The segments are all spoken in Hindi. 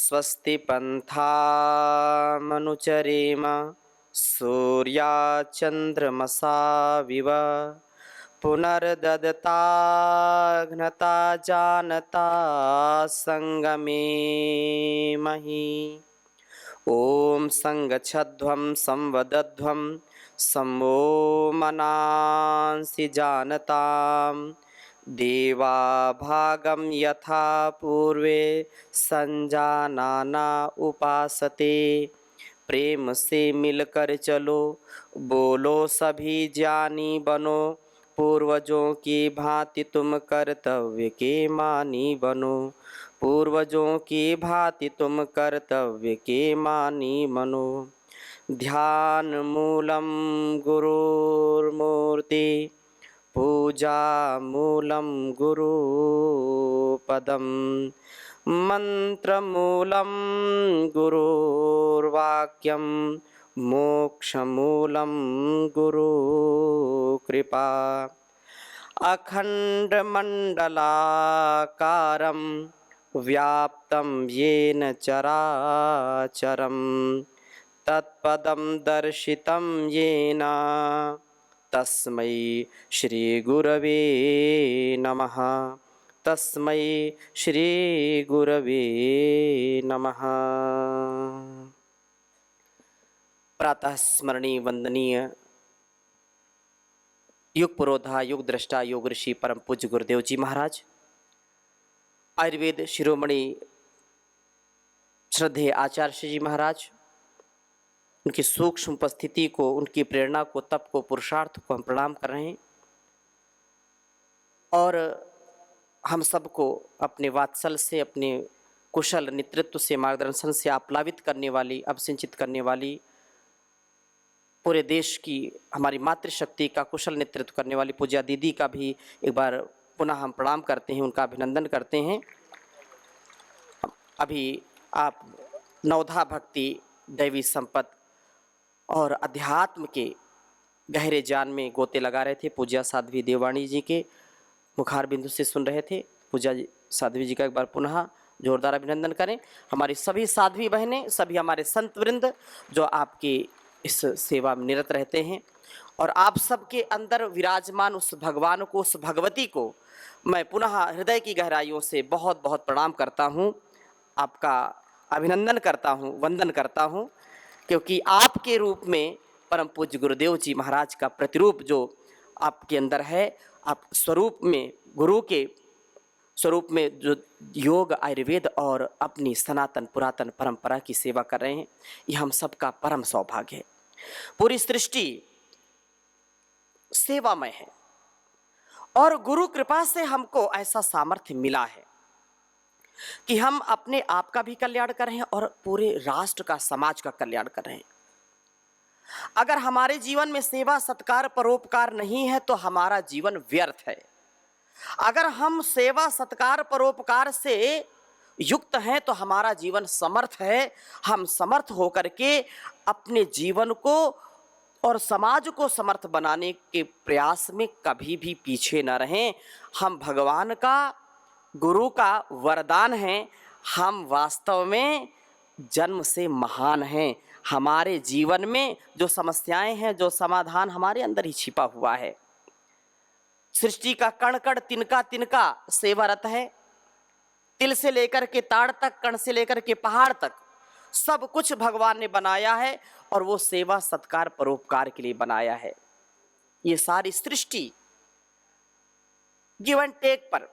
स्वस्ति पन्थामनुचरेम सूर्याचन्द्रमसाविव पुनर्ददताघ्नता जानता संगमे महि। ॐ संगच्छध्वं संवदध्वं सम्मो मनांसि जानतां देवा भागं यथा पूर्वे संजानाना उपासते। प्रेम से मिलकर चलो, बोलो सभी ज्ञानी बनो, पूर्वजों की भांति तुम कर्तव्य के मानी बनो। पूर्वजों की भांति तुम कर्तव्य के मानी बनो। ध्यान मूलम गुरुर्मूर्ति, पूजा मूलम गुरुपदम, मंत्र मूलम गुरुर्वाक्यम, मोक्ष मूलम गुरु कृपा। अखंड मंडलाकारं व्याप्तं येन चराचरं तत्पदं दर्शितं येन तस्मै श्री गुरवे नमः। तस्मै श्री गुरवे नमः। प्रातः स्मरणीय वंदनीय युग पुरोधा युग दृष्टा योग ऋषि परम पूज्य गुरुदेव जी महाराज, आयुर्वेद शिरोमणि श्रद्धेय आचार्य जी महाराज, उनकी सूक्ष्म उपस्थिति को, उनकी प्रेरणा को, तप को, पुरुषार्थ को हम प्रणाम कर रहे हैं और हम सबको अपने वात्सल से, अपने कुशल नेतृत्व से, मार्गदर्शन से आप्लावित करने वाली, अभिसिंचित करने वाली, पूरे देश की हमारी मातृशक्ति का कुशल नेतृत्व करने वाली पूज्या दीदी का भी एक बार पुनः हम प्रणाम करते हैं, उनका अभिनंदन करते हैं। अभी आप नवधा भक्ति, दैवी संपत्ति और अध्यात्म के गहरे ज्ञान में गोते लगा रहे थे। पूज्या साध्वी देववाणी जी के मुखार बिंदु से सुन रहे थे। पूज्या साध्वी जी का एक बार पुनः जोरदार अभिनंदन करें। हमारी सभी साध्वी बहनें, सभी हमारे संत वृंद जो आपकी इस सेवा में निरत रहते हैं, और आप सबके अंदर विराजमान उस भगवान को, उस भगवती को मैं पुनः हृदय की गहराइयों से बहुत बहुत प्रणाम करता हूँ, आपका अभिनंदन करता हूँ, वंदन करता हूँ, क्योंकि आपके रूप में परम पूज्य गुरुदेव जी महाराज का प्रतिरूप जो आपके अंदर है, आप स्वरूप में, गुरु के स्वरूप में जो योग, आयुर्वेद और अपनी सनातन पुरातन परंपरा की सेवा कर रहे हैं, यह हम सबका परम सौभाग्य है। पूरी सृष्टि सेवामय है और गुरु कृपा से हमको ऐसा सामर्थ्य मिला है कि हम अपने आप का भी कल्याण कर रहे हैं और पूरे राष्ट्र का, समाज का कल्याण कर रहे हैं। अगर हमारे जीवन में सेवा, सत्कार, परोपकार नहीं है तो हमारा जीवन व्यर्थ है। अगर हम सेवा, सत्कार, परोपकार से युक्त हैं तो हमारा जीवन समर्थ है। हम समर्थ होकर के अपने जीवन को और समाज को समर्थ बनाने के प्रयास में कभी भी पीछे न रहें। हम भगवान का, गुरु का वरदान हैं। हम वास्तव में जन्म से महान हैं। हमारे जीवन में जो समस्याएं हैं, जो समाधान हमारे अंदर ही छिपा हुआ है। सृष्टि का कण कण, तिनका तिनका सेवारत है। तिल से लेकर के ताड़ तक, कण से लेकर के पहाड़ तक सब कुछ भगवान ने बनाया है और वो सेवा, सत्कार, परोपकार के लिए बनाया है। ये सारी सृष्टि गिव एंड टेक पर,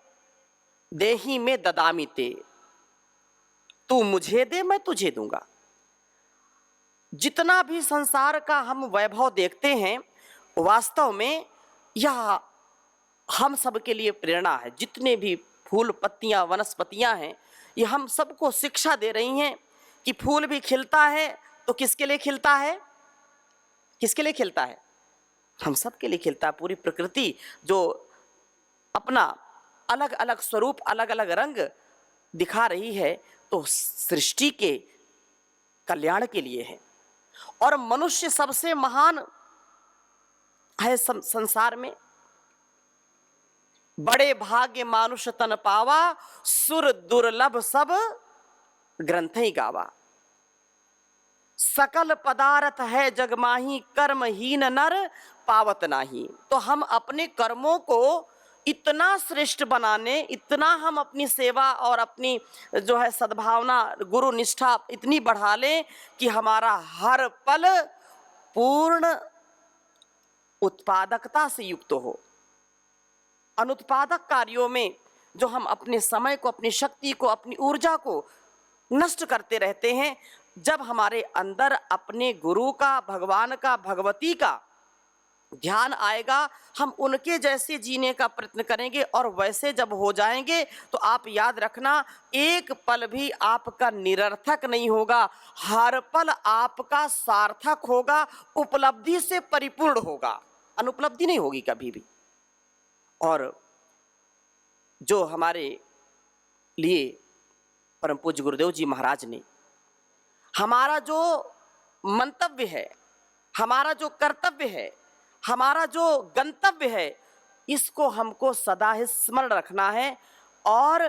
देही में ददामी ते, तू मुझे दे मैं तुझे दूंगा। जितना भी संसार का हम वैभव देखते हैं, वास्तव में यह हम सब के लिए प्रेरणा है। जितने भी फूल, पत्तियां, वनस्पतियां हैं, ये हम सबको शिक्षा दे रही हैं कि फूल भी खिलता है तो किसके लिए खिलता है? किसके लिए खिलता है? हम सब के लिए खिलता है। पूरी प्रकृति जो अपना अलग अलग स्वरूप, अलग अलग रंग दिखा रही है, तो सृष्टि के कल्याण के लिए है। और मनुष्य सबसे महान है संसार में। बड़े भाग्य मानुष तन पावा, सुर दुर्लभ सब ग्रंथई गावा। सकल पदार्थ है जगमाही, कर्महीन नर पावत नाही। तो हम अपने कर्मों को इतना श्रेष्ठ बनाने, इतना हम अपनी सेवा और अपनी जो है सद्भावना, गुरु निष्ठा इतनी बढ़ा लें कि हमारा हर पल पूर्ण उत्पादकता से युक्त हो। अनुत्पादक कार्यों में जो हम अपने समय को, अपनी शक्ति को, अपनी ऊर्जा को नष्ट करते रहते हैं, जब हमारे अंदर अपने गुरु का, भगवान का, भगवती का ध्यान आएगा, हम उनके जैसे जीने का प्रयत्न करेंगे और वैसे जब हो जाएंगे तो आप याद रखना, एक पल भी आपका निरर्थक नहीं होगा, हर पल आपका सार्थक होगा, उपलब्धि से परिपूर्ण होगा, अनुपलब्धि नहीं होगी कभी भी। और जो हमारे लिए परम पूज्य गुरुदेव जी महाराज ने हमारा जो मंतव्य है, हमारा जो कर्तव्य है, हमारा जो गंतव्य है, इसको हमको सदा ही स्मरण रखना है। और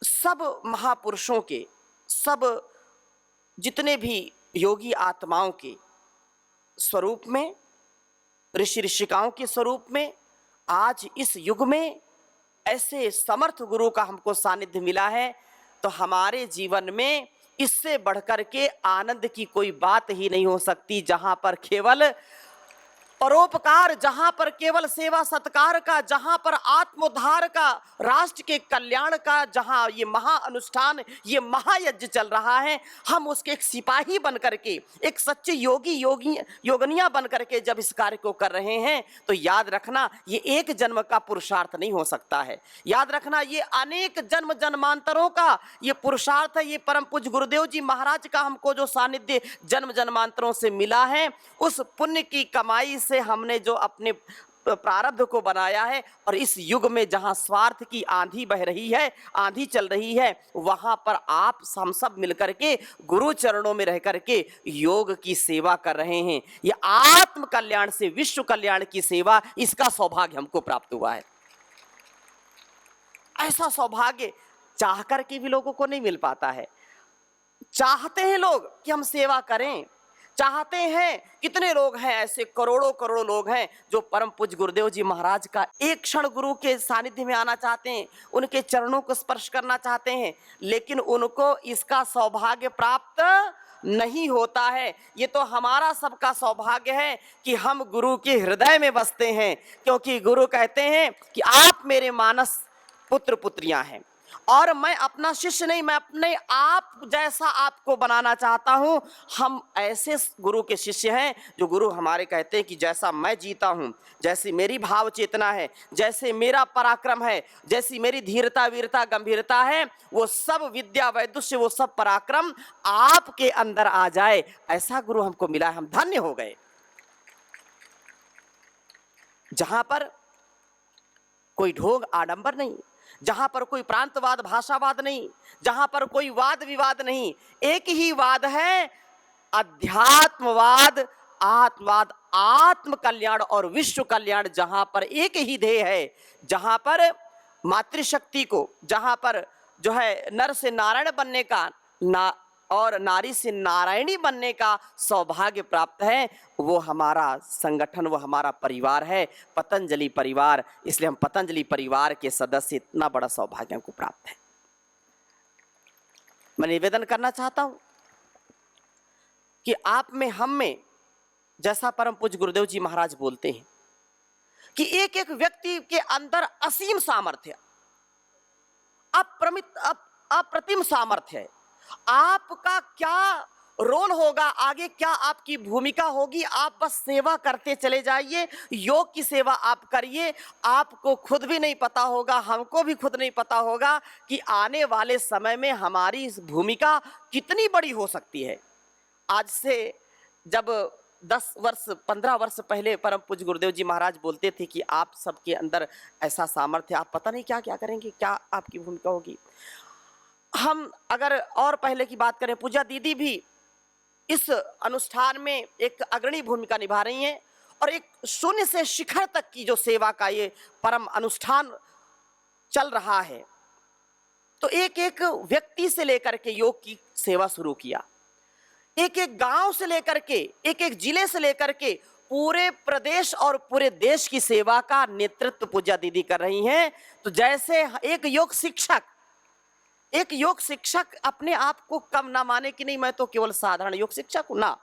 सब महापुरुषों के, सब जितने भी योगी आत्माओं के स्वरूप में, ऋषि ऋषिकाओं के स्वरूप में, आज इस युग में ऐसे समर्थ गुरु का हमको सानिध्य मिला है, तो हमारे जीवन में इससे बढ़कर के आनंद की कोई बात ही नहीं हो सकती। जहां पर केवल परोपकार, जहां पर केवल सेवा सत्कार का, जहां पर आत्मोद्धार का, राष्ट्र के कल्याण का, जहां ये महा अनुष्ठान, ये महायज्ञ चल रहा है, हम उसके एक सिपाही बन करके, एक सच्चे योगिनियां बन करके जब इस कार्य को कर रहे हैं, तो याद रखना ये एक जन्म का पुरुषार्थ नहीं हो सकता है। याद रखना ये अनेक जन्म जन्मांतरों का ये पुरुषार्थ है। ये परम पूज्य गुरुदेव जी महाराज का हमको जो सानिध्य जन्म जन्मांतरों से मिला है, उस पुण्य की कमाई से हमने जो अपने प्रारब्ध को बनाया है, और इस युग में जहां स्वार्थ की आंधी बह रही है, आंधी चल रही है, वहां पर आप हम सब मिलकर के गुरु चरणों में रह करके योग की सेवा कर रहे हैं। ये आत्म कल्याण से विश्व कल्याण की सेवा, इसका सौभाग्य हमको प्राप्त हुआ है। ऐसा सौभाग्य चाह करके भी लोगों को नहीं मिल पाता है। चाहते हैं लोग कि हम सेवा करें, चाहते हैं, कितने लोग हैं ऐसे, करोड़ों करोड़ों लोग हैं जो परम पूज्य गुरुदेव जी महाराज का एक क्षण गुरु के सानिध्य में आना चाहते हैं, उनके चरणों को स्पर्श करना चाहते हैं, लेकिन उनको इसका सौभाग्य प्राप्त नहीं होता है। ये तो हमारा सबका सौभाग्य है कि हम गुरु के हृदय में बसते हैं, क्योंकि गुरु कहते हैं कि आप मेरे मानस पुत्र पुत्रियां हैं, और मैं अपना शिष्य नहीं, मैं अपने आप जैसा आपको बनाना चाहता हूं। हम ऐसे गुरु के शिष्य हैं जो गुरु हमारे कहते हैं कि जैसा मैं जीता हूं, जैसी मेरी भाव चेतना है, जैसे मेरा पराक्रम है, जैसी मेरी धीरता वीरता गंभीरता है, वो सब विद्या वैदुष्य, वो सब पराक्रम आपके अंदर आ जाए, ऐसा गुरु हमको मिला है। हम धन्य हो गए। जहां पर कोई ढोंग आडंबर नहीं, जहां पर कोई प्रांतवाद भाषावाद नहीं, जहां पर कोई वाद विवाद नहीं, एक ही वाद है, अध्यात्मवाद, आत्मवाद, आत्म कल्याण और विश्व कल्याण। जहां पर एक ही ध्येय है, जहां पर मातृशक्ति को, जहां पर जो है नर से नारायण बनने का और नारी से नारायणी बनने का सौभाग्य प्राप्त है, वो हमारा संगठन, वो हमारा परिवार है, पतंजलि परिवार। इसलिए हम पतंजलि परिवार के सदस्य, इतना बड़ा सौभाग्य हमको प्राप्त है। मैं निवेदन करना चाहता हूं कि आप में, हम में, जैसा परम पूज्य गुरुदेव जी महाराज बोलते हैं कि एक एक व्यक्ति के अंदर असीम सामर्थ्य, अप्रतिम सामर्थ्य है। आपका क्या रोल होगा आगे, क्या आपकी भूमिका होगी, आप बस सेवा करते चले जाइए, योग की सेवा आप करिए। आपको खुद भी नहीं पता होगा, हमको भी खुद नहीं पता होगा कि आने वाले समय में हमारी इस भूमिका कितनी बड़ी हो सकती है। आज से जब 10 वर्ष 15 वर्ष पहले परम पूज्य गुरुदेव जी महाराज बोलते थे कि आप सबके अंदर ऐसा सामर्थ्य, आप पता नहीं क्या क्या करेंगे, क्या आपकी भूमिका होगी। हम अगर और पहले की बात करें, पूजा दीदी भी इस अनुष्ठान में एक अग्रणी भूमिका निभा रही हैं, और एक शून्य से शिखर तक की जो सेवा का ये परम अनुष्ठान चल रहा है, तो एक एक व्यक्ति से लेकर के योग की सेवा शुरू किया, एक एक गांव से लेकर के, एक एक जिले से लेकर के पूरे प्रदेश और पूरे देश की सेवा का नेतृत्व पूज्या दीदी कर रही हैं। तो जैसे एक योग शिक्षक अपने आप को कम ना माने कि नहीं मैं तो केवल साधारण योग शिक्षक हूं ना,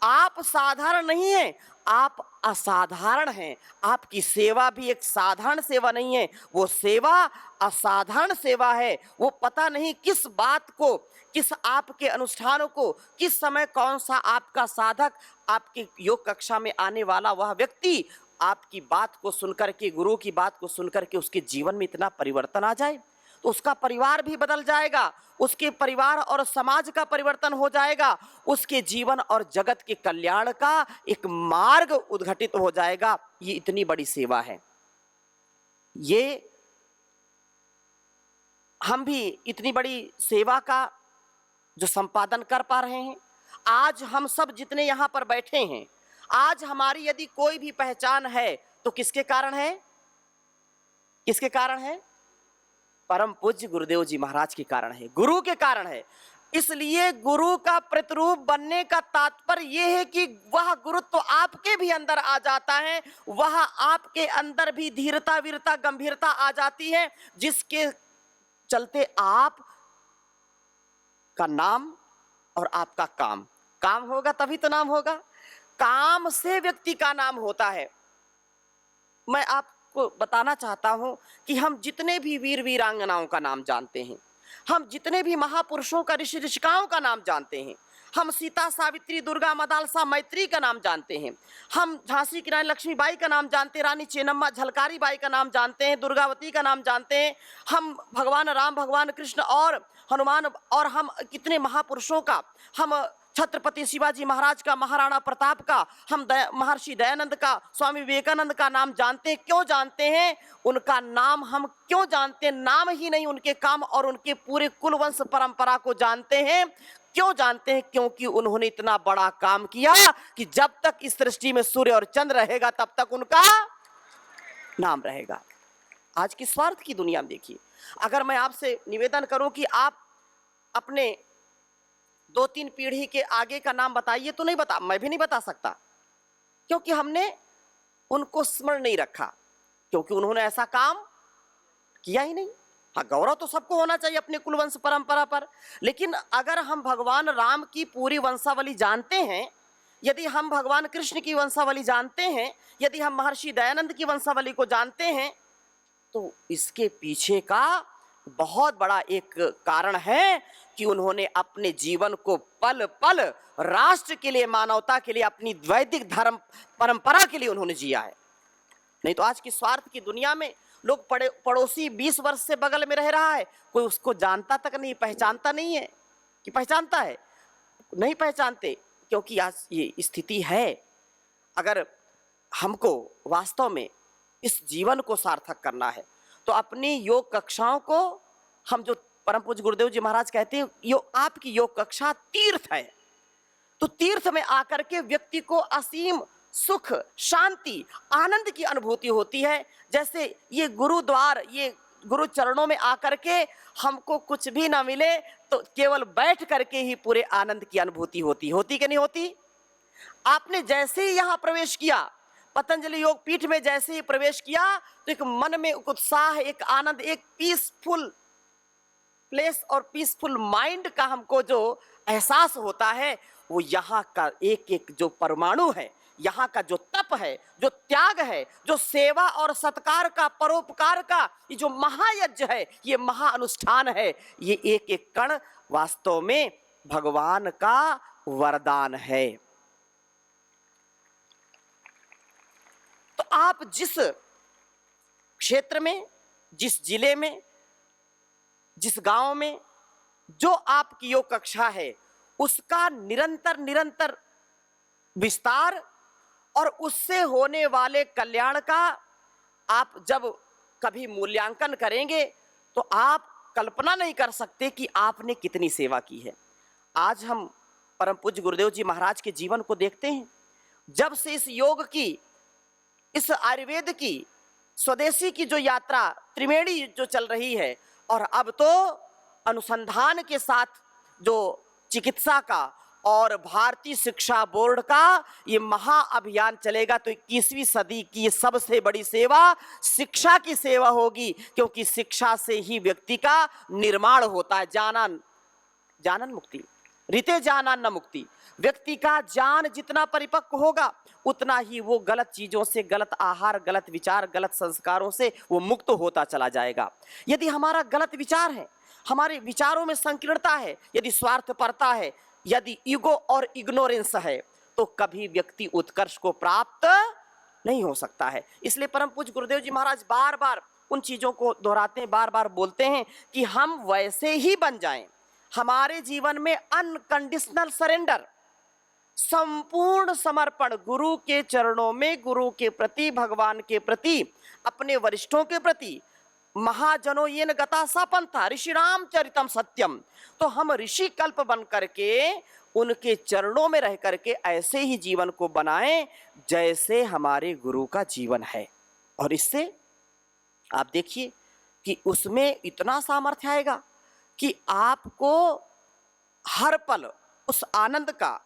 आप साधारण नहीं हैं, आप असाधारण हैं। आपकी सेवा भी एक साधारण सेवा नहीं है, वो सेवा असाधारण सेवा है। वो पता नहीं किस बात को, किस आपके अनुष्ठानों को, किस समय कौन सा आपका साधक, आपकी योग कक्षा में आने वाला वह व्यक्ति आपकी बात को सुनकर के, गुरु की बात को सुनकर के उसके जीवन में इतना परिवर्तन आ जाए, तो उसका परिवार भी बदल जाएगा, उसके परिवार और समाज का परिवर्तन हो जाएगा, उसके जीवन और जगत के कल्याण का एक मार्ग उद्घटित हो जाएगा। ये इतनी बड़ी सेवा है। ये हम भी इतनी बड़ी सेवा का जो संपादन कर पा रहे हैं, आज हम सब जितने यहाँ पर बैठे हैं, आज हमारी यदि कोई भी पहचान है तो किसके कारण है? किसके कारण है? परम पूज्य गुरुदेव जी महाराज के कारण है, गुरु के कारण है। इसलिए गुरु का प्रतिरूप बनने का तात्पर्य यह है कि वह गुरुत्व तो आपके भी अंदर आ जाता है, वह आपके अंदर भी धीरता, वीरता, गंभीरता आ जाती है, जिसके चलते आप का नाम और आपका काम होगा तभी तो नाम होगा। काम से व्यक्ति का नाम होता है। मैं आपको बताना चाहता हूं कि हम जितने भी वीर वीरांगनाओं का नाम जानते हैं, हम जितने भी महापुरुषों का, ऋषि ऋषिकाओं का नाम जानते हैं, हम सीता, सावित्री, दुर्गा, मदालसा, मैत्री का नाम जानते हैं, हम झांसी की रानी लक्ष्मीबाई का नाम जानते हैं, रानी चेन्नम्मा, झलकारी बाई का नाम जानते हैं, दुर्गावती का नाम जानते हैं, हम भगवान राम, भगवान कृष्ण और हनुमान और हम कितने महापुरुषों का, हम छत्रपति शिवाजी महाराज का, महाराणा प्रताप का, हम महर्षि दयानंद का, स्वामी विवेकानंद का नाम जानते हैं। क्यों जानते हैं? उनका नाम हम क्यों जानते हैं? नाम ही नहीं, उनके काम और उनके पूरे कुल वंश परंपरा को जानते हैं। क्यों जानते हैं? क्योंकि उन्होंने इतना बड़ा काम किया कि जब तक इस सृष्टि में सूर्य और चंद्र रहेगा तब तक उनका नाम रहेगा। आज की स्वार्थ की दुनिया में देखिए, अगर मैं आपसे निवेदन करूं कि आप अपने 2-3 पीढ़ी के आगे का नाम बताइए, तो नहीं बता, मैं भी नहीं बता सकता, क्योंकि हमने उनको स्मरण नहीं रखा, क्योंकि उन्होंने ऐसा काम किया ही नहीं। हाँ, गौरव तो सबको होना चाहिए अपने कुल वंश परंपरा पर, लेकिन अगर हम भगवान राम की पूरी वंशावली जानते हैं, यदि हम भगवान कृष्ण की वंशावली जानते हैं, यदि हम महर्षि दयानंद की वंशावली को जानते हैं, तो इसके पीछे का बहुत बड़ा एक कारण है कि उन्होंने अपने जीवन को पल पल राष्ट्र के लिए, मानवता के लिए, अपनी वैदिक धर्म परंपरा के लिए उन्होंने जिया है। नहीं तो आज की स्वार्थ की दुनिया में लोग पड़ोसी 20 वर्ष से बगल में रह रहा है, कोई उसको जानता तक नहीं, पहचानता नहीं है। कि पहचानता है? नहीं पहचानते, क्योंकि आज ये स्थिति है। अगर हमको वास्तव में इस जीवन को सार्थक करना है तो अपनी योग कक्षाओं को, हम जो परम पूज्य गुरुदेव जी महाराज कहते हैं, यो आपकी योग कक्षा तीर्थ है, तो तीर्थ में आकर के व्यक्ति को असीम सुख, शांति, आनंद की अनुभूति होती है। जैसे ये गुरुद्वार, ये गुरु चरणों में आकर के हमको कुछ भी ना मिले तो केवल बैठ करके ही पूरे आनंद की अनुभूति होती कि नहीं होती? आपने जैसे ही यहाँ प्रवेश किया, पतंजलि योग पीठ में जैसे ही प्रवेश किया, तो एक मन में एक उत्साह, एक आनंद, एक पीसफुल प्लेस और पीसफुल माइंड का हमको जो एहसास होता है, वो यहाँ का एक एक जो परमाणु है, यहाँ का जो तप है, जो त्याग है, जो सेवा और सत्कार का, परोपकार का ये जो महायज्ञ है, ये महाअनुष्ठान है, ये एक एक कण वास्तव में भगवान का वरदान है। तो आप जिस क्षेत्र में, जिस जिले में, जिस गांव में जो आपकी योग कक्षा है, उसका निरंतर विस्तार और उससे होने वाले कल्याण का आप जब कभी मूल्यांकन करेंगे तो आप कल्पना नहीं कर सकते कि आपने कितनी सेवा की है। आज हम परम पूज्य गुरुदेव जी महाराज के जीवन को देखते हैं। जब से इस योग की, इस आयुर्वेद की, स्वदेशी की जो यात्रा त्रिवेणी जो चल रही है, और अब तो अनुसंधान के साथ जो चिकित्सा का और भारतीय शिक्षा बोर्ड का ये महाअभियान चलेगा, तो 21वीं सदी की ये सबसे बड़ी सेवा शिक्षा की सेवा होगी, क्योंकि शिक्षा से ही व्यक्ति का निर्माण होता है। जानन मुक्ति रीते जानन न मुक्ति। व्यक्ति का ज्ञान जितना परिपक्व होगा उतना ही वो गलत चीजों से, गलत आहार, गलत विचार, गलत संस्कारों से वो मुक्त होता चला जाएगा। यदि हमारा गलत विचार है, हमारे विचारों में संकीर्णता है, यदि स्वार्थपरता है, यदि ईगो और इग्नोरेंस है, तो कभी व्यक्ति उत्कर्ष को प्राप्त नहीं हो सकता है। इसलिए परम पूज्य गुरुदेव जी महाराज बार बार उन चीजों को दोहराते हैं, बार बार बोलते हैं कि हम वैसे ही बन जाएं। हमारे जीवन में अनकंडीशनल सरेंडर, संपूर्ण समर्पण गुरु के चरणों में, गुरु के प्रति, भगवान के प्रति, अपने वरिष्ठों के प्रति। महाजनो येन गता सा पंथा ऋषि रामचरितम सत्यम। तो हम ऋषि कल्प बन करके उनके चरणों में रह करके ऐसे ही जीवन को बनाएं जैसे हमारे गुरु का जीवन है। और इससे आप देखिए कि उसमें इतना सामर्थ्य आएगा कि आपको हर पल उस आनंद का,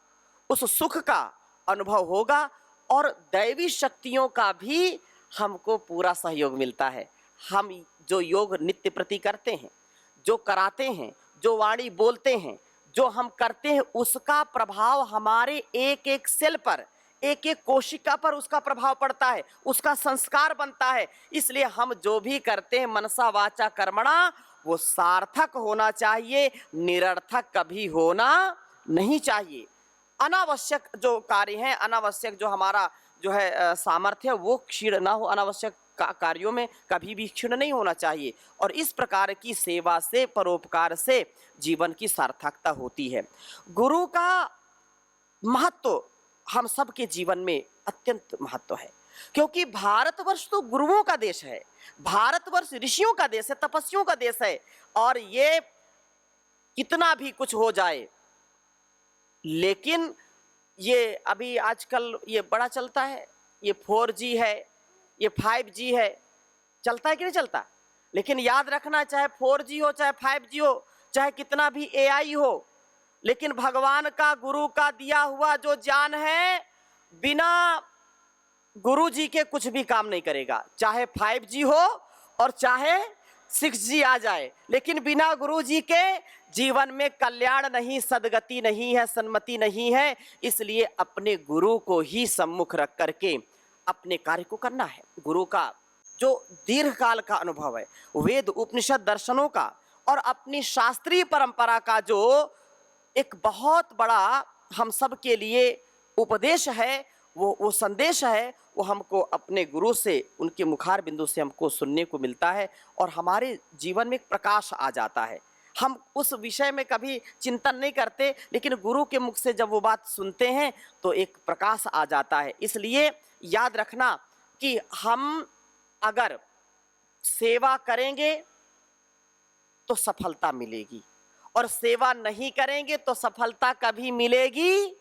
उस सुख का अनुभव होगा और दैवी शक्तियों का भी हमको पूरा सहयोग मिलता है। हम जो योग नित्य प्रति करते हैं, जो कराते हैं, जो वाणी बोलते हैं, जो हम करते हैं, उसका प्रभाव हमारे एक एक सेल पर, एक एक कोशिका पर उसका प्रभाव पड़ता है, उसका संस्कार बनता है। इसलिए हम जो भी करते हैं मनसा वाचा कर्मणा, वो सार्थक होना चाहिए, निरर्थक कभी होना नहीं चाहिए। अनावश्यक जो कार्य हैं, अनावश्यक जो हमारा जो है सामर्थ्य, वो क्षीण ना हो, अनावश्यक कार्यों में कभी भी क्षीण नहीं होना चाहिए। और इस प्रकार की सेवा से, परोपकार से जीवन की सार्थकता होती है। गुरु का महत्व हम सबके जीवन में अत्यंत महत्व है, क्योंकि भारतवर्ष तो गुरुओं का देश है, भारतवर्ष ऋषियों का देश है, तपस्वियों का देश है। और ये कितना भी कुछ हो जाए, लेकिन ये अभी आजकल ये बड़ा चलता है, ये 4G है, ये 5G है, चलता है कि नहीं चलता। लेकिन याद रखना, चाहे 4G हो, चाहे 5G हो, चाहे कितना भी AI हो, लेकिन भगवान का, गुरु का दिया हुआ जो ज्ञान है, बिना गुरु जी के कुछ भी काम नहीं करेगा। चाहे 5G हो और चाहे 6G आ जाए, लेकिन बिना गुरु जी के जीवन में कल्याण नहीं, सदगति नहीं है, सन्मति नहीं है। इसलिए अपने गुरु को ही सम्मुख रख करके अपने कार्य को करना है। गुरु का जो दीर्घ काल का अनुभव है, वेद उपनिषद दर्शनों का और अपनी शास्त्रीय परंपरा का जो एक बहुत बड़ा हम सब के लिए उपदेश है, वो संदेश है, वो हमको अपने गुरु से, उनके मुखार बिंदु से हमको सुनने को मिलता है और हमारे जीवन में एक प्रकाश आ जाता है। हम उस विषय में कभी चिंतन नहीं करते, लेकिन गुरु के मुख से जब वो बात सुनते हैं तो एक प्रकाश आ जाता है। इसलिए याद रखना कि हम अगर सेवा करेंगे तो सफलता मिलेगी, और सेवा नहीं करेंगे तो सफलता कभी मिलेगी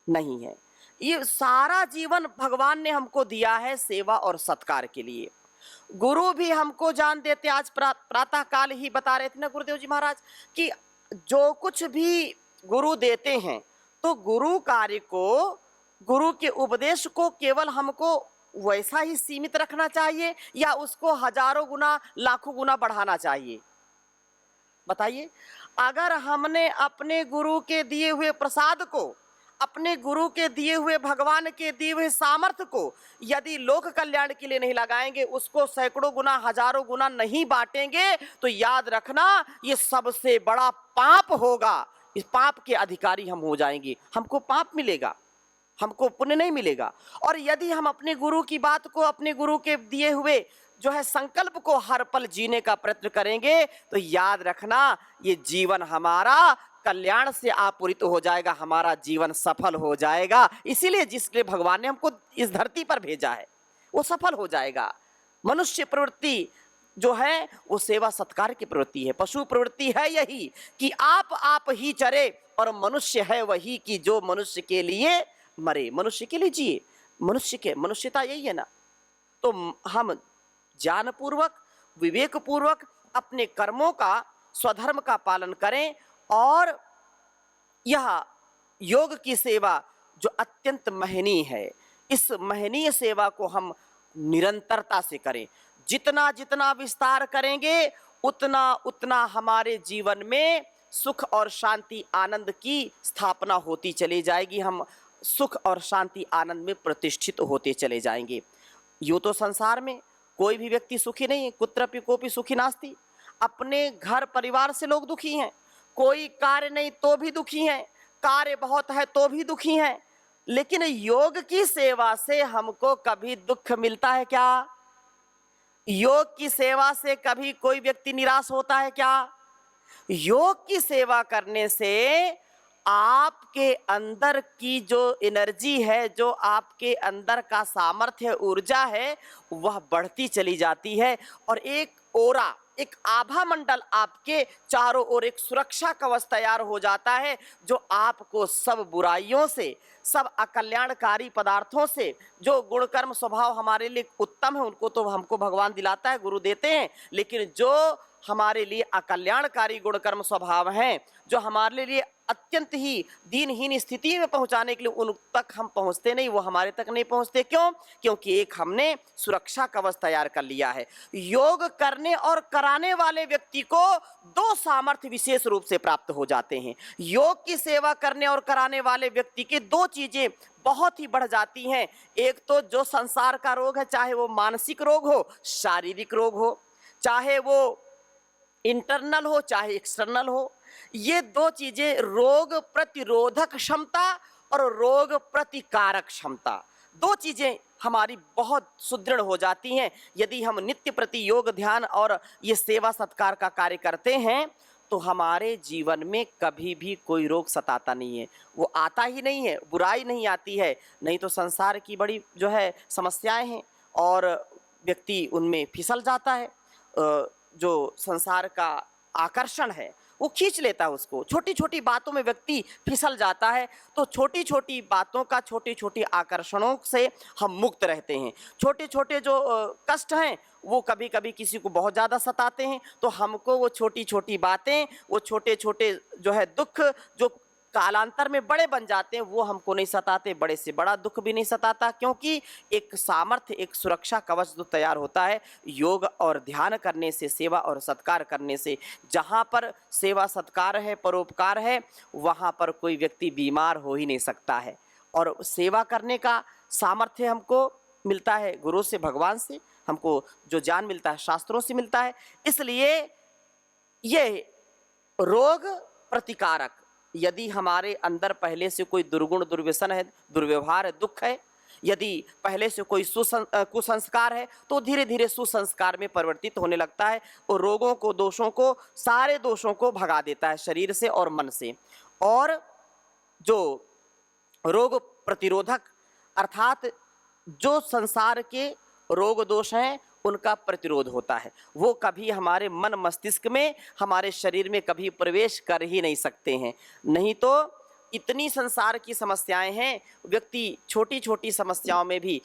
नहीं है। ये सारा जीवन भगवान ने हमको दिया है सेवा और सत्कार के लिए। गुरु भी हमको जान देते, आज प्रातः काल ही बता रहे थे ना गुरुदेव जी महाराज कि जो कुछ भी गुरु देते हैं, तो गुरु कार्य को, गुरु के उपदेश को केवल हमको वैसा ही सीमित रखना चाहिए या उसको हजारों गुना, लाखों गुना बढ़ाना चाहिए? बताइए। अगर हमने अपने गुरु के दिए हुए प्रसाद को, अपने गुरु के दिए हुए, भगवान के दिए हुए सामर्थ्य को यदि लोक कल्याण के लिए नहीं लगाएंगे, उसको सैकड़ों गुना, हजारों गुना नहीं बांटेंगे, तो याद रखना ये सबसे बड़ा पाप होगा। इस पाप के अधिकारी हम हो जाएंगे, हमको पाप मिलेगा, हमको पुण्य नहीं मिलेगा। और यदि हम अपने गुरु की बात को, अपने गुरु के दिए हुए जो है संकल्प को हर पल जीने का प्रयत्न करेंगे, तो याद रखना ये जीवन हमारा कल्याण से आपूरित हो जाएगा, हमारा जीवन सफल हो जाएगा। इसीलिए जिसके भगवान ने हमको इस धरती पर भेजा है वो सफल हो जाएगा। मनुष्य प्रवृत्ति जो है वो सेवा सत्कार की प्रवृत्ति है। पशु प्रवृत्ति है यही कि आप ही चरे, और मनुष्य है वही कि जो मनुष्य के लिए मरे, मनुष्य के लिए जिए। मनुष्यता यही है ना। तो हम ज्ञानपूर्वक, विवेकपूर्वक अपने कर्मों का स्वधर्म का पालन करें और यह योग की सेवा जो अत्यंत महनीय है, इस महनीय सेवा को हम निरंतरता से करें। जितना जितना विस्तार करेंगे उतना उतना हमारे जीवन में सुख और शांति आनंद की स्थापना होती चली जाएगी। हम सुख और शांति आनंद में प्रतिष्ठित होते चले जाएंगे। यूँ तो संसार में कोई भी व्यक्ति सुखी नहीं है, कुत्रपि कोपि सुखी नास्ति। अपने घर परिवार से लोग दुखी हैं, कोई कार्य नहीं तो भी दुखी हैं, कार्य बहुत है तो भी दुखी हैं। लेकिन योग की सेवा से हमको कभी दुख मिलता है क्या? योग की सेवा से कभी कोई व्यक्ति निराश होता है क्या? योग की सेवा करने से आपके अंदर की जो एनर्जी है, जो आपके अंदर का सामर्थ्य ऊर्जा है, वह बढ़ती चली जाती है और एक ओरा, एक आभा मंडल आपके चारों ओर एक सुरक्षा कवच तैयार हो जाता है, जो आपको सब बुराइयों से, सब अकल्याणकारी पदार्थों से, जो गुणकर्म स्वभाव हमारे लिए उत्तम है उनको तो हमको भगवान दिलाता है, गुरु देते हैं, लेकिन जो हमारे लिए अकल्याणकारी गुणकर्म स्वभाव हैं, जो हमारे लिए अत्यंत ही दीनहीन स्थिति में पहुंचाने के लिए उन तक हम पहुंचते नहीं, वो हमारे तक नहीं पहुंचते। क्यों? क्योंकि एक हमने सुरक्षा कवच तैयार कर लिया है। योग करने और कराने वाले व्यक्ति को दो सामर्थ्य विशेष रूप से प्राप्त हो जाते हैं। योग की सेवा करने और कराने वाले व्यक्ति की दो चीजें बहुत ही बढ़ जाती हैं। एक तो जो संसार का रोग है, चाहे वो मानसिक रोग हो, शारीरिक रोग हो, चाहे वो इंटरनल हो चाहे एक्सटर्नल हो, ये दो चीजें, रोग प्रतिरोधक क्षमता और रोग प्रतिकारक क्षमता, दो चीजें हमारी बहुत सुदृढ़ हो जाती हैं। यदि हम नित्य प्रति योग ध्यान और ये सेवा सत्कार का कार्य करते हैं तो हमारे जीवन में कभी भी कोई रोग सताता नहीं है, वो आता ही नहीं है, बुराई नहीं आती है। नहीं तो संसार की बड़ी जो है समस्याएं हैं और व्यक्ति उनमें फिसल जाता है। जो संसार का आकर्षण है वो खींच लेता है उसको, छोटी छोटी बातों में व्यक्ति फिसल जाता है। तो छोटी छोटी बातों का, छोटी छोटी आकर्षणों से हम मुक्त रहते हैं। छोटे छोटे जो कष्ट हैं वो कभी कभी किसी को बहुत ज़्यादा सताते हैं, तो हमको वो छोटी छोटी बातें, वो छोटे छोटे जो है दुख जो कालांतर में बड़े बन जाते हैं, वो हमको नहीं सताते, बड़े से बड़ा दुख भी नहीं सताता। क्योंकि एक सामर्थ्य, एक सुरक्षा कवच जो तैयार होता है योग और ध्यान करने से, सेवा और सत्कार करने से। जहाँ पर सेवा सत्कार है, परोपकार है, वहाँ पर कोई व्यक्ति बीमार हो ही नहीं सकता है। और सेवा करने का सामर्थ्य हमको मिलता है गुरु से, भगवान से, हमको जो ज्ञान मिलता है शास्त्रों से मिलता है। इसलिए ये रोग प्रतिकारक, यदि हमारे अंदर पहले से कोई दुर्गुण दुर्व्यसन है, दुर्व्यवहार है, दुख है, यदि पहले से कोई कुसंस्कार है, तो धीरे धीरे सुसंस्कार में परिवर्तित होने लगता है और रोगों को, दोषों को, सारे दोषों को भगा देता है शरीर से और मन से। और जो रोग प्रतिरोधक अर्थात जो संसार के रोग दोष हैं उनका प्रतिरोध होता है, वो कभी हमारे मन मस्तिष्क में, हमारे शरीर में कभी प्रवेश कर ही नहीं सकते हैं। नहीं तो इतनी संसार की समस्याएं हैं, व्यक्ति छोटी छोटी समस्याओं में भी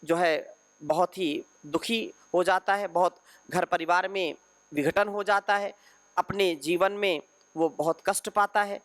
जो है बहुत ही दुखी हो जाता है, बहुत घर परिवार में विघटन हो जाता है, अपने जीवन में वो बहुत कष्ट पाता है।